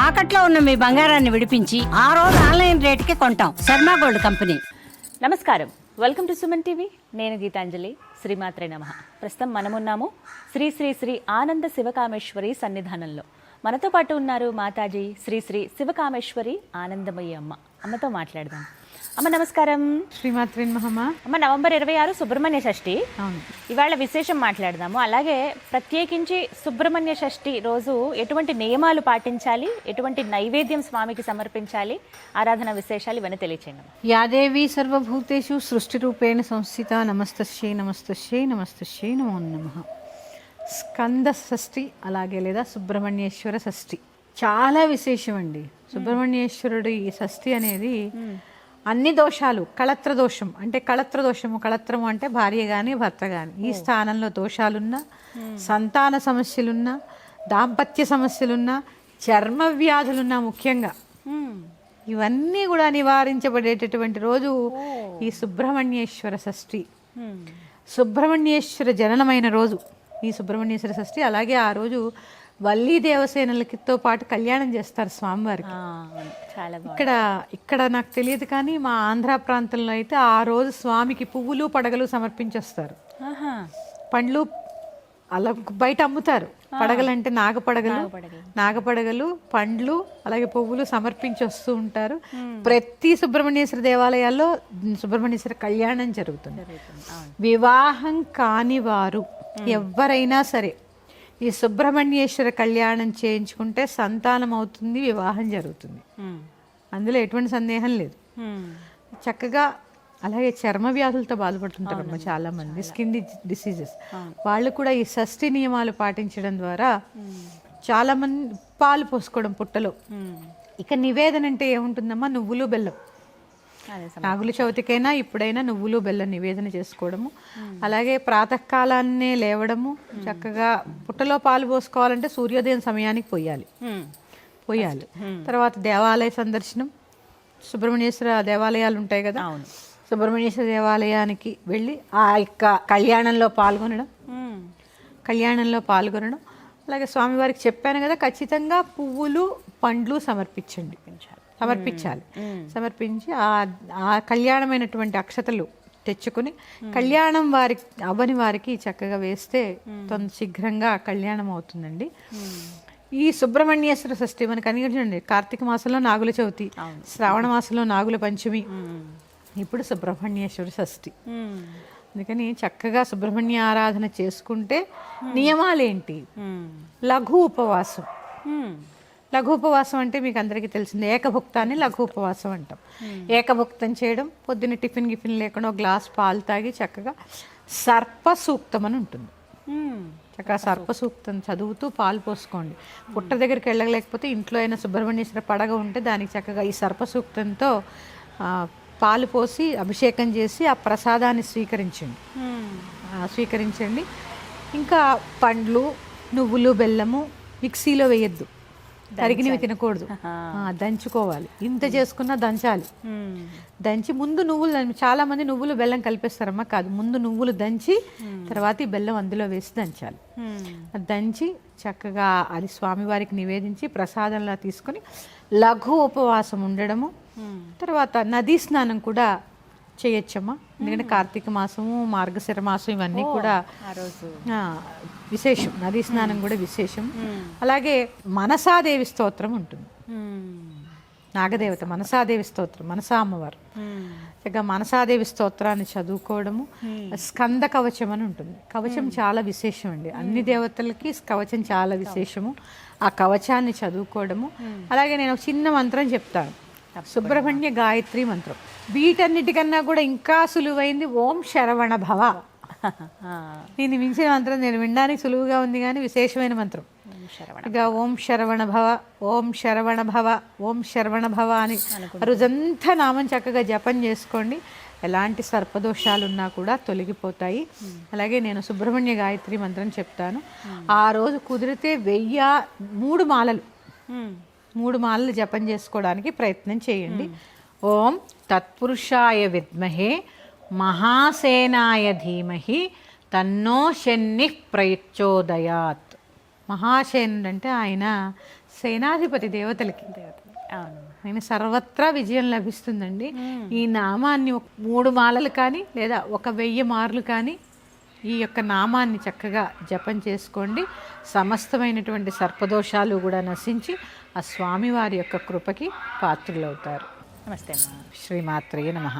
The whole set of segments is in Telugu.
తాకట్లో ఉన్న మీ బంగారాన్ని విడిపించి ఆ రోజు ఆన్లైన్ రేటుకి కొంటాం. Sharma gold company. నమస్కారం, వెల్కమ్ టు సుమన్ టీవీ. నేను గీతాంజలి. శ్రీమాత్రే నమః. ప్రస్తుతం మనమున్నాము శ్రీ శ్రీ శ్రీ ఆనంద శివకామేశ్వరి సన్నిధానంలో. మనతో పాటు ఉన్నారు మాతాజీ శ్రీ శ్రీ శివకామేశ్వరి ఆనందమయ్య అమ్మ. అమ్మతో మాట్లాడదాం. అమ్మ నమస్కారం. శ్రీమాత్రే నమః. అమ్మ, నవంబర్ 26 సుబ్రహ్మణ్య షష్ఠి. అవును. ఇవాళ విశేషం మాట్లాడదాము. అలాగే ప్రత్యేకించి సుబ్రహ్మణ్య షష్ఠి రోజు ఎటువంటి నియమాలు పాటించాలి, ఎటువంటి నైవేద్యం స్వామికి సమర్పించాలి, ఆరాధన విశేషాలు ఇవన్నీ తెలియచేయండి. యాదేవి సర్వభూతేషు సృష్టి రూపేణ సంస్థిత. నమస్తస్యై నమస్తస్యై నమస్తస్యై నమో నమః. స్కంద షష్ఠి అలాగే లేదా సుబ్రహ్మణ్యేశ్వర షష్ఠి చాలా విశేషం అండి. సుబ్రహ్మణ్యేశ్వరుడు ఈ షష్ఠి అనేది అన్ని దోషాలు, కళత్ర దోషం అంటే కళత్ర దోషము, కళత్రము అంటే భార్య కానీ భర్త కానీ ఈ స్థానంలో దోషాలున్నా, సంతాన సమస్యలున్నా, దాంపత్య సమస్యలున్నా, చర్మ వ్యాధులున్నా ముఖ్యంగా ఇవన్నీ కూడా నివారించబడేటటువంటి రోజు ఈ సుబ్రహ్మణ్యేశ్వర షష్ఠి. సుబ్రహ్మణ్యేశ్వర జననమైన రోజు ఈ సుబ్రహ్మణ్యేశ్వర షష్ఠి. అలాగే ఆ రోజు వల్లీ దేవసేనలతో పాటు కళ్యాణం చేస్తారు స్వామివారికి. ఇక్కడ నాకు తెలియదు కానీ మా ఆంధ్ర ప్రాంతంలో అయితే ఆ రోజు స్వామికి పువ్వులు పడగలు సమర్పించేస్తారు. పండ్లు అలా బయట అమ్ముతారు. పడగలంటే నాగపడగలు, పండ్లు అలాగే పువ్వులు సమర్పించి వస్తూ ఉంటారు. ప్రతి సుబ్రహ్మణ్యేశ్వర దేవాలయాల్లో సుబ్రహ్మణ్యేశ్వర కళ్యాణం జరుగుతుంది. వివాహం కాని వారు ఎవరైనా సరే ఈ సుబ్రహ్మణ్యేశ్వర కళ్యాణం చేయించుకుంటే సంతానం అవుతుంది, వివాహం జరుగుతుంది. అందులో ఎటువంటి సందేహం లేదు. చక్కగా అలాగే చర్మ వ్యాధులతో బాధపడుతుంటారమ్మ చాలా మంది, స్కిన్ డిసీజెస్. వాళ్ళు కూడా ఈ షష్ఠి నియమాలు పాటించడం ద్వారా చాలా మంది పాలు పోసుకోవడం పుట్టలో. ఇక నివేదన అంటే ఏముంటుందమ్మా, నువ్వులు బెల్లం. నాగుల చవితికైనా ఇప్పుడైనా నువ్వులు బెల్లం నివేదన చేసుకోవడము. అలాగే ప్రాతకాలాన్నే లేవడము, చక్కగా పుట్టలో పాలు పోసుకోవాలంటే సూర్యోదయం సమయానికి పోయాలి. తర్వాత దేవాలయ సందర్శనం, సుబ్రహ్మణ్యేశ్వర దేవాలయాలు ఉంటాయి కదా, సుబ్రహ్మణ్యేశ్వర దేవాలయానికి వెళ్ళి ఆ యొక్క కళ్యాణంలో పాల్గొనడం. అలాగే స్వామివారికి చెప్పాను కదా, ఖచ్చితంగా పువ్వులు పండ్లు సమర్పించి ఆ కళ్యాణమైనటువంటి అక్షతలు తెచ్చుకుని కళ్యాణం అవ్వని వారికి చక్కగా వేస్తే శీఘ్రంగా కళ్యాణం అవుతుందండి. ఈ సుబ్రహ్మణ్యేశ్వర షష్ఠి మనకు అనిపించండి, కార్తీక మాసంలో నాగుల చవితి, శ్రావణ మాసంలో నాగుల పంచమి, ఇప్పుడు సుబ్రహ్మణ్యేశ్వర షష్ఠి. అందుకని చక్కగా సుబ్రహ్మణ్య ఆరాధన చేసుకుంటే నియమాలేంటి? లఘు ఉపవాసం అంటే మీకు అందరికీ తెలిసింది. ఏకభుక్తాన్ని లఘు ఉపవాసం అంటాం. ఏకభుక్తం చేయడం, పొద్దున్న టిఫిన్ లేకుండా గ్లాస్ పాలు తాగి చక్కగా సర్ప సూక్తం అని ఉంటుంది. చక్కగా సర్ప సూక్తం చదువుతూ పాలు పోసుకోండి. పుట్ట దగ్గరికి వెళ్ళలేకపోతే ఇంట్లో అయినా సుబ్రహ్మణ్యేశ్వర పడగ ఉంటే దానికి చక్కగా ఈ సర్ప సూక్తంతో పాలు పోసి అభిషేకం చేసి ఆ ప్రసాదాన్ని స్వీకరించండి. ఇంకా పండ్లు, నువ్వులు, బెల్లము మిక్సీలో వేయద్దు, తరిగినవి తినకూడదు, దంచుకోవాలి. ఇంత చేసుకున్నా దంచి ముందు నువ్వులు, చాలా మంది నువ్వులు బెల్లం కలిపేస్తారమ్మా, కాదు, ముందు నువ్వులు దంచి తర్వాత ఈ బెల్లం అందులో వేసి దంచాలి. దంచి చక్కగా అది స్వామివారికి నివేదించి ప్రసాదంలా తీసుకొని లఘు ఉపవాసం ఉండడము. తర్వాత నదీ స్నానం కూడా చేయొచ్చమ్మా, ఎందుకంటే కార్తీక మాసము, మార్గశిర మాసం ఇవన్నీ కూడా విశేషం. నదీ స్నానం కూడా విశేషం. అలాగే మనసాదేవి స్తోత్రం ఉంటుంది. నాగదేవత మనసాదేవి స్తోత్రం, మనసా అమ్మవారు. చక్కగా మనసాదేవి స్తోత్రాన్ని చదువుకోవడము. స్కంద కవచం అని ఉంటుంది. కవచం చాలా విశేషం అండి, అన్ని దేవతలకి కవచం చాలా విశేషము. ఆ కవచాన్ని చదువుకోవడము. అలాగే నేను ఒక చిన్న మంత్రం చెప్తాను, సుబ్రహ్మణ్య గాయత్రి మంత్రం. వీటన్నిటికన్నా కూడా ఇంకా సులువైంది ఓం శరవణ భవ. దీన్ని మించిన మంత్రం నేను వినడానికి సులువుగా ఉంది కానీ విశేషమైన మంత్రం. ఇక ఓం శరవణ భవ, ఓం శరవణ భవ, ఓం శరవణ భవ అని రోజంతా నామం చక్కగా జపం చేసుకోండి. ఎలాంటి సర్పదోషాలున్నా కూడా తొలగిపోతాయి. అలాగే నేను సుబ్రహ్మణ్య గాయత్రి మంత్రం చెప్తాను. ఆ రోజు కుదిరితే 3 మాలలు జపం చేసుకోవడానికి ప్రయత్నం చేయండి. ఓం తత్పురుషాయ విద్మహే మహాసేనాయ ధీమహి తన్నో శని ప్రచోదయాత్. మహాసేనుడు అంటే ఆయన సేనాధిపతి దేవతలకి. అవును. ఆయన సర్వత్రా విజయం లభిస్తుందండి. ఈ నామాన్ని 3 మాలలు కానీ లేదా 1000 మార్లు కానీ ఈ యొక్క నామాన్ని చక్కగా జపం చేసుకోండి. సమస్తమైనటువంటి సర్పదోషాలు కూడా నశించి ఆ స్వామివారి యొక్క కృపకి పాత్రులవుతారు. నమస్తే అమ్మా. శ్రీమాత్రే నమః.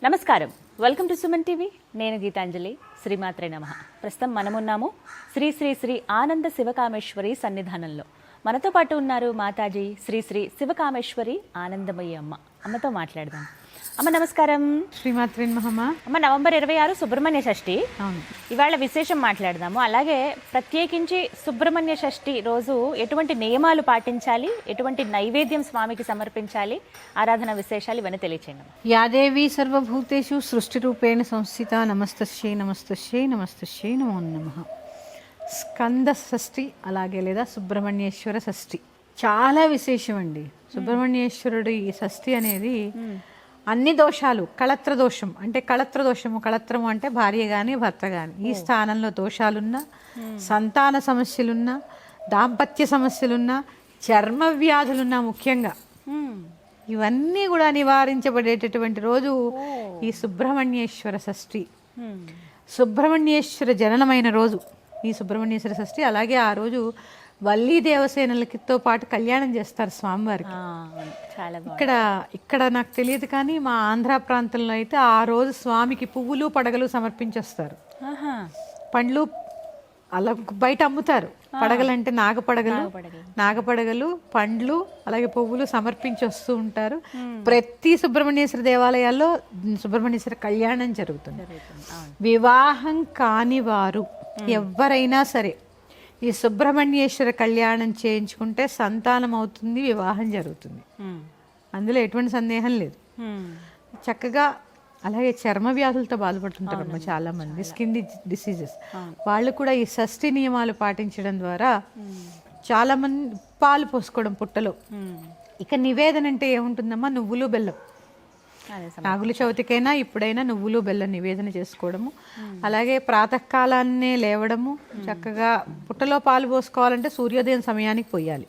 నమస్కారం. Welcome to Suman TV. నేను గీతాంజలి. శ్రీమాత్రే నమః. ప్రస్తుతం మనమున్నాము శ్రీ శ్రీ శ్రీ ఆనంద శివకామేశ్వరి సన్నిధానంలో. మనతో పాటు ఉన్నారు మాతాజీ శ్రీ శ్రీ శివకామేశ్వరి ఆనందమయ్య అమ్మ. అమ్మతో మాట్లాడదాం. అమ్మ నమస్కారం. శ్రీమాత్రే నమః. అమ్మ, నవంబర్ 26 సుబ్రహ్మణ్య షష్ఠి. అవును. ఇవాళ విశేషం మాట్లాడదాము. అలాగే ప్రత్యేకించి సుబ్రహ్మణ్య షష్ఠి రోజు ఎటువంటి నియమాలు పాటించాలి, ఎటువంటి నైవేద్యం స్వామికి సమర్పించాలి, ఆరాధన విశేషాలు ఇవన్నీ తెలియచేయండి. యాదేవి సర్వభూతేషు సృష్టిరూపేణ సంస్థిత నమస్తస్యై నమస్తస్యై నమస్తస్యై నమో నమః. స్కంద షష్ఠి అలాగే లేదా సుబ్రహ్మణ్యేశ్వర షష్ఠి చాలా విశేషం అండి. సుబ్రహ్మణ్యేశ్వరుడు ఈ షష్ఠి అనేది అన్ని దోషాలు, కళత్ర దోషం అంటే కళత్రము అంటే భార్య కానీ భర్త కానీ ఈ స్థానంలో దోషాలున్నా, సంతాన సమస్యలున్నా, దాంపత్య సమస్యలున్నా, చర్మ వ్యాధులున్నా ముఖ్యంగా ఇవన్నీ కూడా నివారించబడేటటువంటి రోజు ఈ సుబ్రహ్మణ్యేశ్వర షష్ఠి. సుబ్రహ్మణ్యేశ్వర జననమైన రోజు ఈ సుబ్రహ్మణ్యేశ్వర షష్ఠి. అలాగే ఆ రోజు వల్లీ దేవసేనలతో పాటు కళ్యాణం చేస్తారు స్వామివారికి. ఇక్కడ నాకు తెలియదు కానీ మా ఆంధ్ర ప్రాంతంలో అయితే ఆ రోజు స్వామికి పువ్వులు పడగలు సమర్పించేస్తారు. పండ్లు అలా బయట అమ్ముతారు. పడగలు అంటే నాగపడగలు పండ్లు అలాగే పువ్వులు సమర్పించి వస్తూ ఉంటారు. ప్రతి సుబ్రహ్మణ్యేశ్వర దేవాలయాల్లో సుబ్రహ్మణ్యేశ్వర కళ్యాణం జరుగుతుంది. వివాహం కాని వారు ఎవరైనా సరే ఈ సుబ్రహ్మణ్యేశ్వర కళ్యాణం చేయించుకుంటే సంతానం అవుతుంది, వివాహం జరుగుతుంది. అందులో ఎటువంటి సందేహం లేదు. చక్కగా అలాగే చర్మ వ్యాధులతో బాధపడుతుంటారమ్మ చాలా మంది, స్కిన్ డిసీజెస్. వాళ్ళు కూడా ఈ షష్ఠి నియమాలు పాటించడం ద్వారా చాలా మంది పాలు పోసుకోవడం పుట్టలో. ఇక నివేదన అంటే ఏముంటుందమ్మా, నువ్వులు బెల్లం. నాగుల చవితికైనా ఇప్పుడైనా నువ్వులు బెల్లం నివేదన చేసుకోవడము. అలాగే ప్రాతకాలాన్నే లేవడము, చక్కగా పుట్టలో పాలు పోసుకోవాలంటే సూర్యోదయం సమయానికి పోయాలి.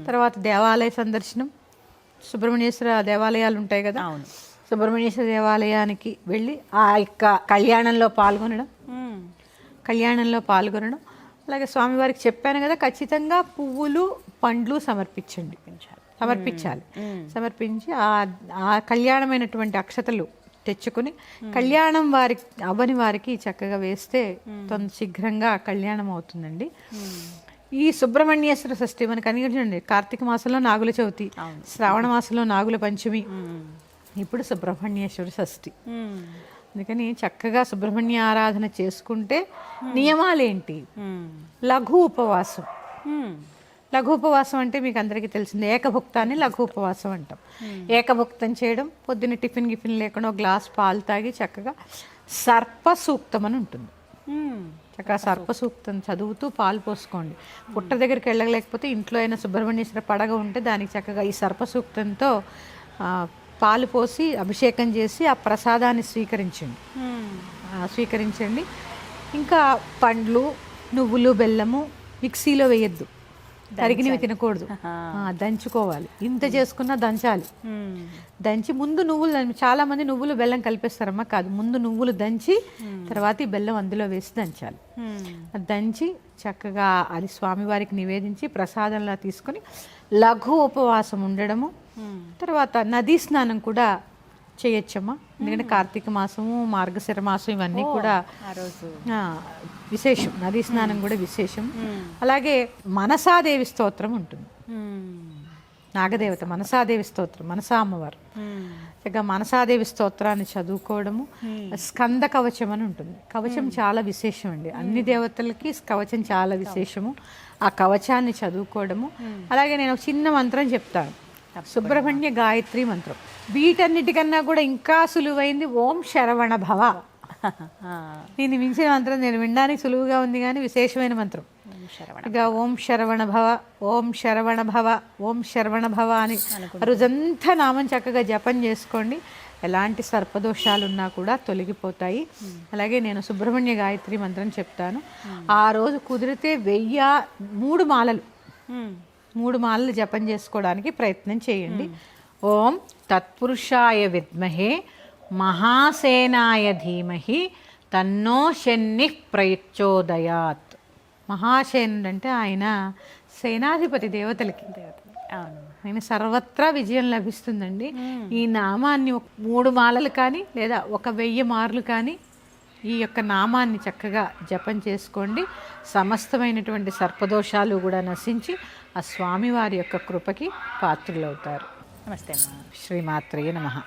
తర్వాత దేవాలయ సందర్శనం, సుబ్రహ్మణ్యేశ్వర దేవాలయాలు ఉంటాయి కదా, సుబ్రహ్మణ్యేశ్వర దేవాలయానికి వెళ్ళి ఆ యొక్క కళ్యాణంలో పాల్గొనడం. అలాగే స్వామివారికి చెప్పాను కదా, ఖచ్చితంగా పువ్వులు పండ్లు సమర్పించి ఆ కళ్యాణమైనటువంటి అక్షతలు తెచ్చుకుని కళ్యాణం అవ్వని వారికి చక్కగా వేస్తే శీఘ్రంగా కళ్యాణం అవుతుందండి. ఈ సుబ్రహ్మణ్యేశ్వర షష్ఠి మనకు అనిపించండి, కార్తీక మాసంలో నాగుల చవితి, శ్రావణ మాసంలో నాగుల పంచమి, ఇప్పుడు సుబ్రహ్మణ్యేశ్వర షష్ఠి. అందుకని చక్కగా సుబ్రహ్మణ్య ఆరాధన చేసుకుంటే నియమాలేంటి? లఘు ఉపవాసం అంటే మీకు అందరికీ తెలిసింది. ఏకభుక్తాన్ని లఘు ఉపవాసం అంటాం. ఏకభుక్తం చేయడం, పొద్దున్న టిఫిన్ లేకుండా గ్లాస్ పాలు తాగి చక్కగా సర్ప సూక్తం అని ఉంటుంది. చక్కగా సర్ప సూక్తం చదువుతూ పాలు పోసుకోండి. పుట్ట దగ్గరికి వెళ్ళలేకపోతే ఇంట్లో అయినా సుబ్రహ్మణ్యేశ్వర పడగ ఉంటే దానికి చక్కగా ఈ సర్ప సూక్తంతో పాలు పోసి అభిషేకం చేసి ఆ ప్రసాదాన్ని స్వీకరించండి. ఇంకా పండ్లు, నువ్వులు, బెల్లము మిక్సీలో వేయద్దు, తరిగినవి తినకూడదు, దంచుకోవాలి. ఇంత చేసుకున్నా దంచి ముందు నువ్వులు, చాలా మంది నువ్వులు బెల్లం కలిపేస్తారమ్మా, కాదు, ముందు నువ్వులు దంచి తర్వాత ఈ బెల్లం అందులో వేసి దంచాలి. దంచి చక్కగా అది స్వామివారికి నివేదించి ప్రసాదంలా తీసుకొని లఘు ఉపవాసం ఉండడము. తర్వాత నదీ స్నానం కూడా చేయొచ్చమ్మా, ఎందుకంటే కార్తీక మాసము, మార్గశిర మాసం ఇవన్నీ కూడా విశేషం. నదీ స్నానం కూడా విశేషం. అలాగే మనసాదేవి స్తోత్రం ఉంటుంది. నాగదేవత మనసాదేవి స్తోత్రం, మనసా అమ్మవారు. చక్కగా మనసాదేవి స్తోత్రాన్ని చదువుకోవడము. స్కంద కవచం అని ఉంటుంది. కవచం చాలా విశేషం అండి, అన్ని దేవతలకి కవచం చాలా విశేషము. ఆ కవచాన్ని చదువుకోవడము. అలాగే నేను ఒక చిన్న మంత్రం చెప్తాను, సుబ్రహ్మణ్య గాయత్రి మంత్రం. వీటన్నిటికన్నా కూడా ఇంకా సులువైంది ఓం శరవణ భవ. దీన్ని మించిన మంత్రం నేను వినడానికి సులువుగా ఉంది కానీ విశేషమైన మంత్రం. ఇక ఓం శరవణ భవ, ఓం శరవణ భవ, ఓం శరవణ భవ అని రోజంతా నామం చక్కగా జపం చేసుకోండి. ఎలాంటి సర్పదోషాలున్నా కూడా తొలగిపోతాయి. అలాగే నేను సుబ్రహ్మణ్య గాయత్రి మంత్రం చెప్తాను. ఆ రోజు కుదిరితే 1003 మాలలు 3 మాలలు జపం చేసుకోవడానికి ప్రయత్నం చేయండి. ఓం తత్పురుషాయ విద్మహే మహాసేనాయ ధీమహి తన్నో శని ప్రచోదయాత్. మహాసేనుడు అంటే ఆయన సేనాధిపతి దేవతలకి. అవును. ఆయన సర్వత్రా విజయం లభిస్తుందండి. ఈ నామాన్ని 3 మాలలు కానీ లేదా 1000 మార్లు కానీ ఈ యొక్క నామాన్ని చక్కగా జపం చేసుకోండి. సమస్తమైనటువంటి సర్పదోషాలు కూడా నశించి ఆ స్వామివారి యొక్క కృపకి పాత్రులవుతారు. నమస్తే అమ్మా. శ్రీమాత్రే నమః.